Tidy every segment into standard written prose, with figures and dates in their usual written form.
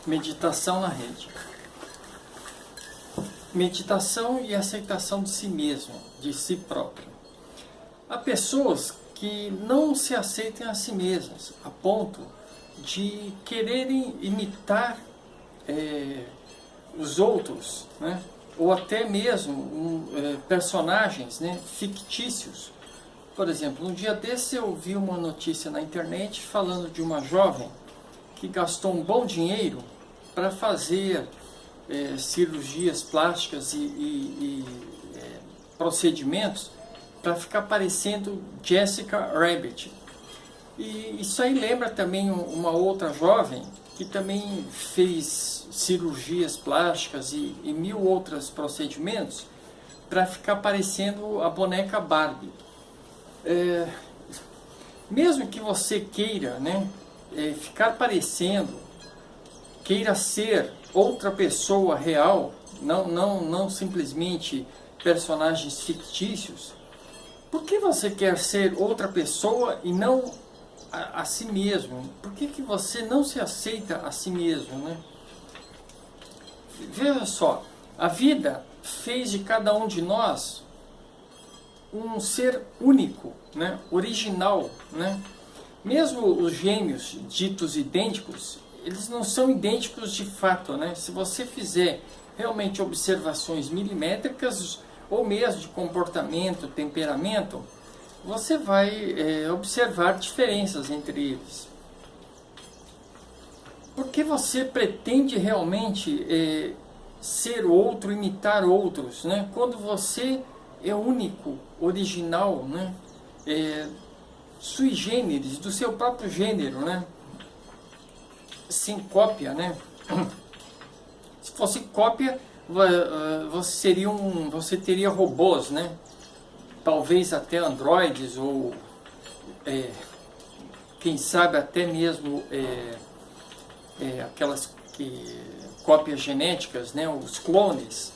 Meditação na rede. Meditação e aceitação de si mesmo, de si próprio. Há pessoas que não se aceitam a si mesmas, a ponto de quererem imitar os outros, né? Ou até mesmo personagens, né, fictícios. Por exemplo, um dia desse eu vi uma notícia na internet falando de uma jovem que gastou um bom dinheiro para fazer cirurgias plásticas e procedimentos para ficar parecendo Jessica Rabbit. E isso aí lembra também uma outra jovem que também fez cirurgias plásticas e mil outros procedimentos para ficar parecendo a boneca Barbie. Mesmo que você queira, né, ficar parecendo, queira ser outra pessoa real, não simplesmente personagens fictícios, por que você quer ser outra pessoa e não a si mesmo? Por que você não se aceita a si mesmo, né? Veja só, a vida fez de cada um de nós um ser único, né? Original, né? Mesmo os gêmeos ditos idênticos, eles não são idênticos de fato, né? Se você fizer realmente observações milimétricas ou mesmo de comportamento, temperamento, você vai observar diferenças entre eles. Por que você pretende realmente ser outro, imitar outros, né? Quando você é único, original, né? Sui generis, do seu próprio gênero, né? Sem cópia, né? Se fosse cópia, você teria robôs, né? Talvez até androides ou quem sabe até mesmo aquelas cópias genéticas, né? Os clones.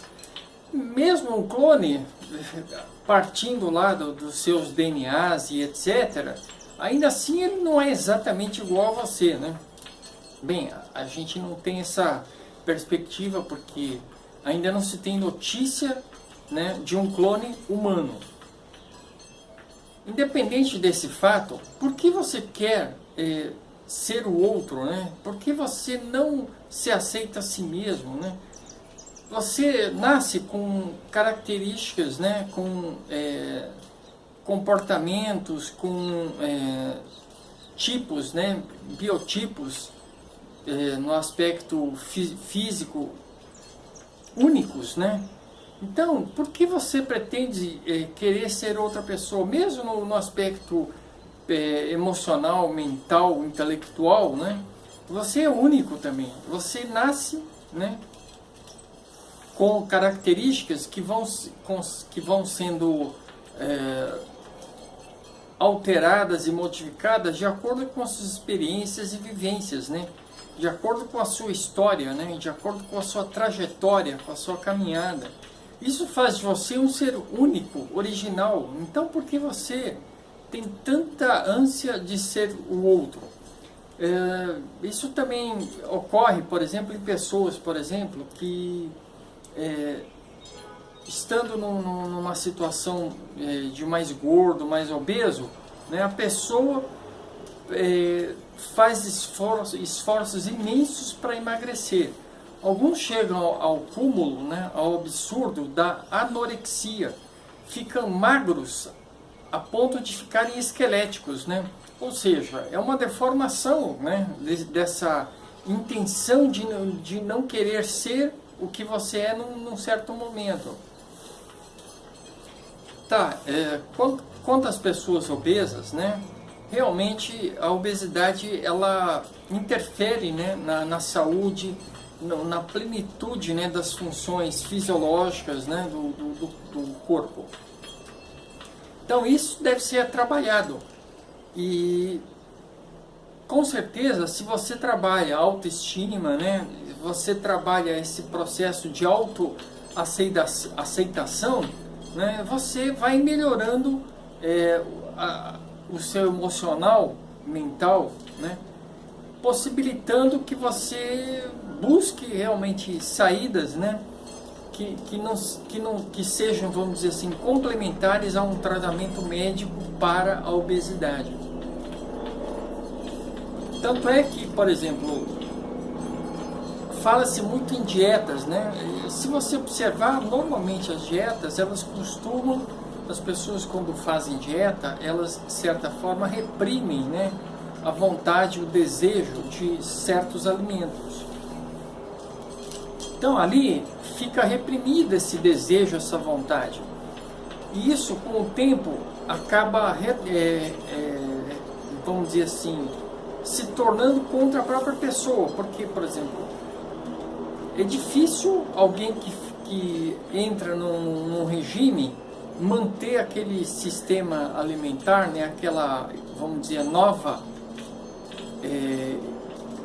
Mesmo um clone, partindo lá dos seus DNAs e etc., ainda assim ele não é exatamente igual a você, né? Bem, a gente não tem essa perspectiva porque ainda não se tem notícia, né, de um clone humano. Independente desse fato, por que você quer ser o outro, né? Por que você não se aceita a si mesmo, né? Você nasce com características, né, com comportamentos, com tipos, né, biotipos no aspecto físico únicos, né? Então, por que você pretende querer ser outra pessoa, mesmo no aspecto emocional, mental, intelectual, né? Você é único também. Você nasce, né, com características que vão sendo alteradas e modificadas de acordo com as suas experiências e vivências, né? De acordo com a sua história, né? De acordo com a sua trajetória, com a sua caminhada. Isso faz de você um ser único, original. Então, por que você tem tanta ânsia de ser o outro? Isso também ocorre, por exemplo, em pessoas, por exemplo, que estando numa situação de mais gordo, mais obeso, né, a pessoa faz esforços imensos para emagrecer. Alguns chegam ao cúmulo, né, ao absurdo da anorexia, ficam magros a ponto de ficarem esqueléticos, né? Ou seja, é uma deformação, né, dessa intenção de não querer ser o que você é num certo momento. Tá, quanto às pessoas obesas, né, realmente a obesidade ela interfere, né, na saúde, na plenitude, né, das funções fisiológicas, né, do corpo. Então isso deve ser trabalhado. E com certeza, se você trabalha a autoestima, né, você trabalha esse processo de autoaceitação, né, você vai melhorando o seu emocional, mental, né, possibilitando que você busque realmente saídas, né, que sejam, vamos dizer assim, complementares a um tratamento médico para a obesidade. Tanto é que, por exemplo, fala-se muito em dietas, né? Se você observar, normalmente as dietas, elas costumam, as pessoas quando fazem dieta, elas de certa forma reprimem, né, a vontade, o desejo de certos alimentos. Então ali fica reprimido esse desejo, essa vontade. E isso com o tempo acaba, vamos dizer assim, se tornando contra a própria pessoa. Porque, por exemplo, é difícil alguém que entra num regime manter aquele sistema alimentar, né, aquela, vamos dizer, nova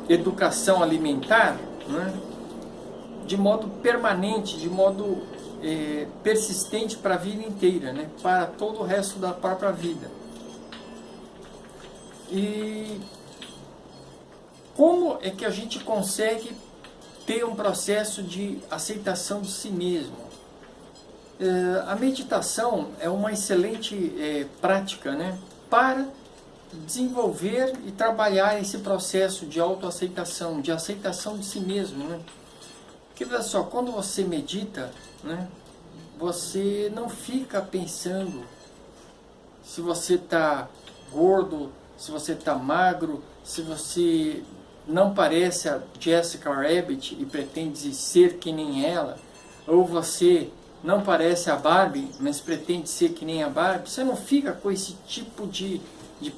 educação alimentar, né, de modo permanente, de modo persistente para a vida inteira, né, para todo o resto da própria vida. E como é que a gente consegue ter um processo de aceitação de si mesmo? A meditação é uma excelente prática, né, para desenvolver e trabalhar esse processo de autoaceitação, de aceitação de si mesmo, né? Porque, veja só, quando você medita, né, você não fica pensando se você está gordo, se você está magro, se você não parece a Jessica Rabbit e pretende ser que nem ela, ou você não parece a Barbie, mas pretende ser que nem a Barbie. Você não fica com esse tipo de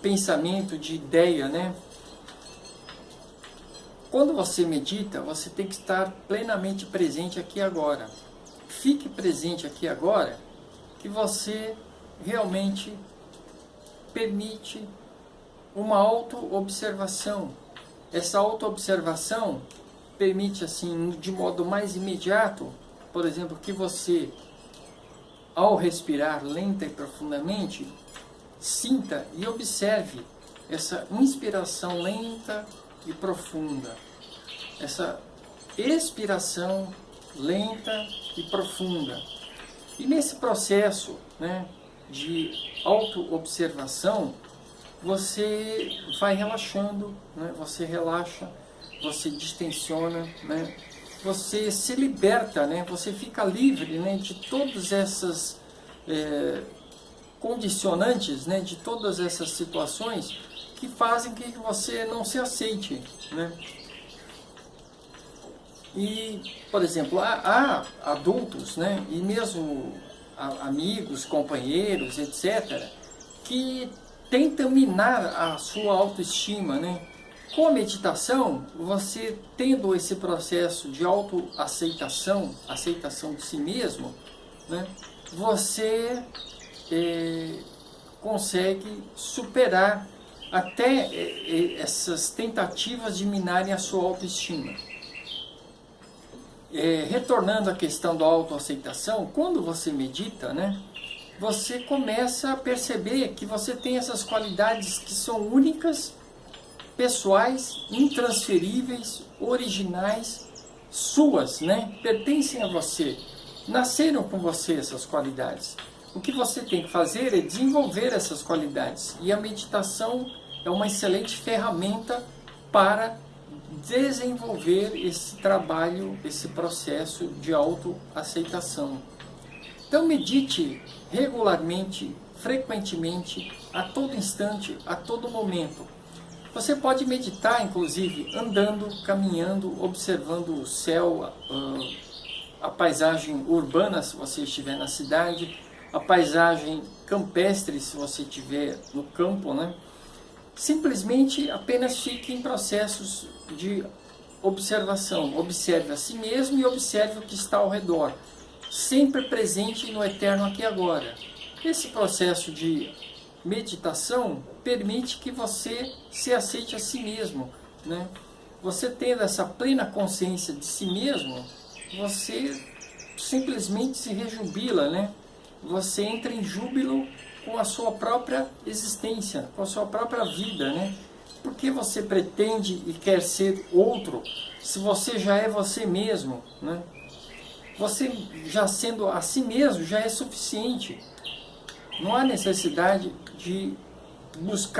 pensamento, de ideia, né? Quando você medita, você tem que estar plenamente presente aqui e agora. Fique presente aqui e agora, que você realmente permite uma auto-observação. Essa auto-observação permite, assim, de modo mais imediato, por exemplo, que você, ao respirar lenta e profundamente, sinta e observe essa inspiração lenta e profunda, essa expiração lenta e profunda. E nesse processo, né, de auto-observação, você vai relaxando, né, você relaxa, você distensiona, né, você se liberta, né, você fica livre, né, de todas essas condicionantes, né, de todas essas situações que fazem que você não se aceite, né? E, por exemplo, há adultos, né, e mesmo amigos, companheiros, etc., que tentam minar a sua autoestima, né? Com a meditação, você tendo esse processo de autoaceitação, aceitação de si mesmo, né, você consegue superar até essas tentativas de minarem a sua autoestima. Retornando à questão da autoaceitação, quando você medita, né, você começa a perceber que você tem essas qualidades que são únicas, pessoais, intransferíveis, originais, suas, né, pertencem a você, nasceram com você essas qualidades. O que você tem que fazer é desenvolver essas qualidades, e a meditação é uma excelente ferramenta para desenvolver esse trabalho, esse processo de autoaceitação. Então medite regularmente, frequentemente, a todo instante, a todo momento. Você pode meditar, inclusive, andando, caminhando, observando o céu, a paisagem urbana, se você estiver na cidade, a paisagem campestre, se você estiver no campo, né? Simplesmente apenas fique em processos de observação. Observe a si mesmo e observe o que está ao redor, sempre presente no eterno aqui e agora. Esse processo de meditação permite que você se aceite a si mesmo, né? Você tendo essa plena consciência de si mesmo, você simplesmente se rejubila, né? Você entra em júbilo com a sua própria existência, com a sua própria vida, né? Por que você pretende e quer ser outro, se você já é você mesmo, né? Você já sendo a si mesmo já é suficiente. Não há necessidade de buscar